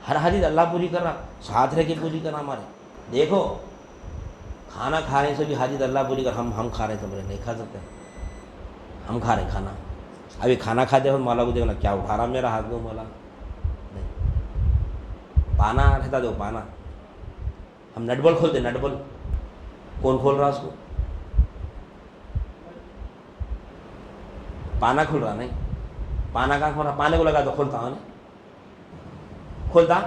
ہر حدیث اللہ پوری کر رہا، ساتھ رہ کے پوری کرنا ہمارے. دیکھو کھانا کھانے سے بھی حدیث اللہ پوری کر. ہم کھا رہے ہیں تو نہیں کھا سکتے، ہم کھا رہے ہیں کھانا. ابھی کھانا کھاتے ہو مولا کو دیکھنا کیا اٹھا رہا میرا ہاتھ کو مولا. نہیں، پانا رہتا دو پانا. ہم نٹ بول کھولتے، نٹ بول کون کھول رہا اس کو؟ پانا کھل رہا نہیں. پانا کہاں کھول رہا؟ پانے کو لگا تو کھولتا ہوں نہیں، کھولتا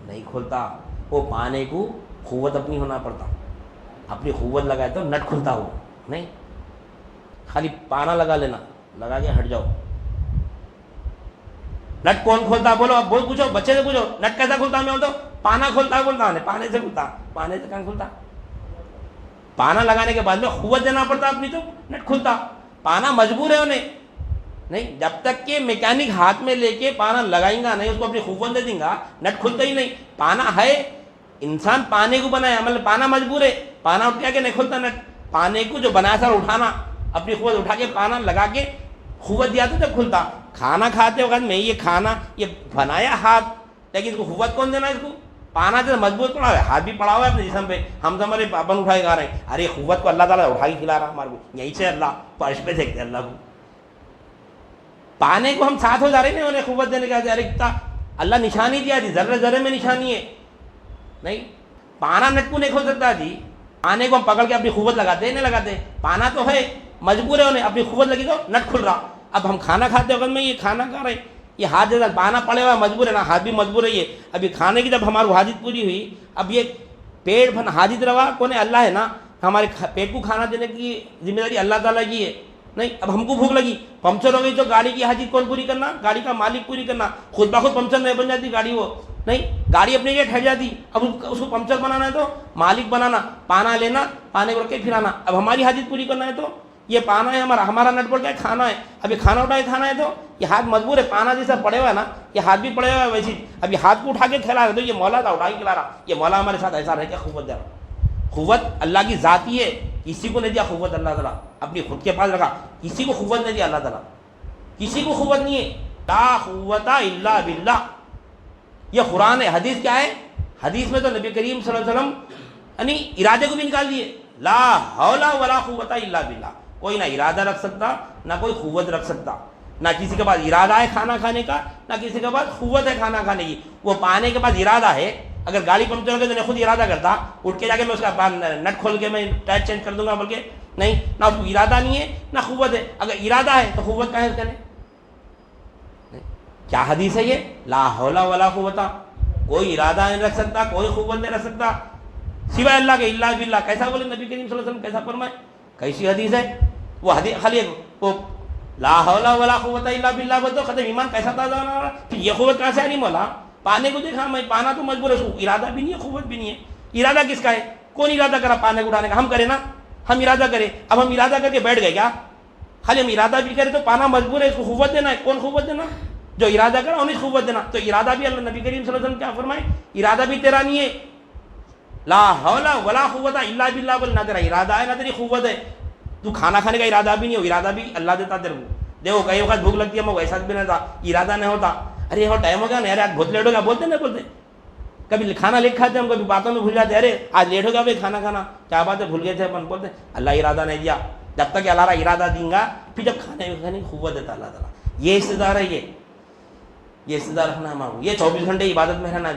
نہیں کھولتا. وہ پانے کو قوت اپنی ہونا پڑتا، اپنی قوت لگائے تو نٹ کھلتا ہو نہیں. خالی پانا لگا لینا، لگا کے ہٹ جاؤ. نٹ کون کھولتا بولو؟ اب بول پوچھو، بچے سے پوچھو نٹ کیسا کھلتا. میں بولتا ہوں پانا کھولتا بولتا ہے، پانے سے کھلتا. پانے سے کہاں کھلتا؟ پانا لگانے کے بعد میں قوت دینا پڑتا اپنی تو نٹ کھلتا. پانا مجبور ہے انہیں نہیں. جب تک کہ میکینک ہاتھ میں لے کے پانا لگائیں گا نہیں، اس کو اپنی قوت دے دیں گا، نٹ کھلتا ہی نہیں. پانا ہے، انسان پانے کو بنایا، مطلب پانا مجبور ہے. پانا اٹھ کے نہیں کھلتا نٹ. پانے کو جو بنایا سر اٹھانا، اپنی قوت اٹھا کے پانا لگا کے قوت دیا تو جب کھلتا. کھانا کھاتے وقت میں یہ کھانا یہ بنایا ہاتھ، لیکن اس کو قوت کون دینا؟ اس کو پانا جو مضبوط پڑا ہوا ہے، ہاتھ بھی پڑا ہوا ہے اپنے جسم پہ. ہم تو ہمارے اپن اٹھائے کھا رہے ہیں. ارے قوت کو اللہ تعالیٰ اٹھا کے کھلا رہا ہمارے کو. یہیں سے اللہ فرش پہ دیکھتے اللہ کو. پانے کو ہم ساتھ ہو جا رہے ہیں انہیں قوت دینے کا. ارے کتنا اللہ نشانی دیا جی، ذرے ذرے میں نشانی ہے نہیں. پانا نٹ کو نہیں کھول سکتا جی. پانے کو ہم پکڑ کے اپنی قوت لگاتے ہیں نہیں لگاتے. پانا تو ہے، مجبور ہے انہیں، اپنی قوت لگی تو نٹ کھل رہا. اب ہم کھانا کھاتے وقت میں یہ کھانا کھا رہے ہیں، یہ ہاتھ جیسا پانا پڑے ہوا مجبور ہے نا، ہاتھ بھی مجبور ہے. یہ ابھی کھانے کی جب ہماری حاجت پوری ہوئی، اب یہ پیٹ حاجت روا کون ہے؟ اللہ ہے نا. ہمارے پیٹ کو کھانا دینے کی ذمہ داری اللہ تعالیٰ کی ہے نہیں. اب ہم کو بھوک لگی، پنکچر ہو گئی تو گاڑی کی حاجت کون پوری کرنا؟ گاڑی کا مالک پوری کرنا. خود بخود پنکچر نہیں بن جاتی گاڑی، وہ نہیں. گاڑی اپنے لیے ٹھہر جاتی. اب اس کو پنکچر بنانا ہے تو مالک بنانا، پانا لینا، پانے کو رکھ کے پھرانا. اب ہماری حاجت پوری کرنا ہے تو یہ پانا ہے ہمارا نٹ بول کے کھانا ہے. اب یہ کھانا اٹھا کے کھانا ہے تو یہ ہاتھ مجبور ہے. پانا جیسا پڑے ہوا ہے نا، یہ ہاتھ بھی پڑے ہوا ہے ویسی. اب یہ ہاتھ کو اٹھا کے کھلا رہا ہے تو یہ مولا تھا اٹھا کے کھلا رہا. یہ مولا ہمارے ساتھ ایسا رہ کے قوت دے رہا. قوت اللہ کی ذاتی ہے، کسی کو نہیں دیا قوت اللہ تعالیٰ. اپنی خود کے پاس رکھا، کسی کو قوت نہیں دیا اللہ تعالیٰ. کسی کو قوت نہیں ہے. لا قوت الا باللہ. یہ قرآن ہے. حدیث کیا ہے؟ حدیث میں تو نبی کریم صلی اللہ علیہ وسلم یعنی ارادے کو بھی نکال دیے. لا حول ولا قوت الا باللہ. کوئی نہ ارادہ رکھ سکتا، نہ کوئی قوت رکھ سکتا. نہ کسی کے پاس ارادہ ہے کھانا کھانے کا، نہ کسی کے پاس قوت ہے کھانا کھانے کی. وہ پانے کے پاس ارادہ ہے. اگر گاڑی پنکچر ہو گئی تو میں خود ارادہ کرتا، اٹھ کے جا کے میں اس کا نٹ کھول کے میں ٹائر چینج کر دوں گا، بلکہ نہیں. نہ اس کو ارادہ نہیں ہے نہ قوت ہے. اگر ارادہ ہے تو قوت کا ہے کرے. کیا حدیث ہے یہ؟ لا حول ولا قوت. کوئی ارادہ نہیں رکھ سکتا، کوئی قوت نہیں رکھ سکتا سوائے اللہ کے. الا باللہ. کیسا بولے نبی کریم صلی اللہ علیہ وسلم؟ کیسا فرمائے؟ کیسی حدیث ہے وہ؟ حدیث خالی وہ لا حول ولا قوت الا باللہ بول تو ختم. ایمان کیسا تازہ ہونا رہا؟ پھر یہ قوت کہاں سے آ رہی مولا؟ پانے کو دیکھا میں، پانا تو مجبور ہے، اس کو ارادہ بھی نہیں ہے قوت بھی نہیں ہے. ارادہ کس کا ہے؟ کون ارادہ کرا پانے کو اٹھانے کا؟ ہم کریں نا، ہم ارادہ کریں. اب ہم ارادہ کر کے بیٹھ گئے کیا؟ خالی ہم ارادہ بھی کریں تو پانا مجبور ہے، اس کو قوت دینا ہے. کون قوت دینا؟ جو ارادہ کرا انہیں قوت دینا. تو ارادہ بھی اللہ نبی کریم صلی اللہ علیہ وسلم کیا فرمائے؟ ارادہ بھی تیرا نہیں ہے. لا حول ولا قوت الا باللہ بول. نہ تیرا ارادہ ہے نہ تیری قوت ہے. تو کھانا کھانے کا ارادہ بھی نہیں ہو، ارادہ بھی اللہ دیتا تیرے کو. دیکھو کئی وقت بھوک لگتی ہے، ہم ویسا بھی نہیں تھا، ارادہ نہیں ہوتا. ارے وہ ٹائم ہو گیا نا، ارے آج بہت لیٹ ہو گیا، بولتے نہیں بولتے؟ کبھی کھانا لیٹ کھاتے ہم، کبھی باتوں میں بھول جاتے. ارے آج لیٹ ہو گیا بھائی کھانا کھانا، کیا بات ہے بھول گئے تھے اپن. بولتے اللہ ارادہ نہیں دیا. جب تک کہ اللہ ارادہ دیں گا پھر جب کھانے کھانے کی قوت دیتا اللہ تعالیٰ. یہ استدار ہے، یہ استدار رکھنا ہے ہمارا. یہ 24 گھنٹے عبادت میں رہنا ہے.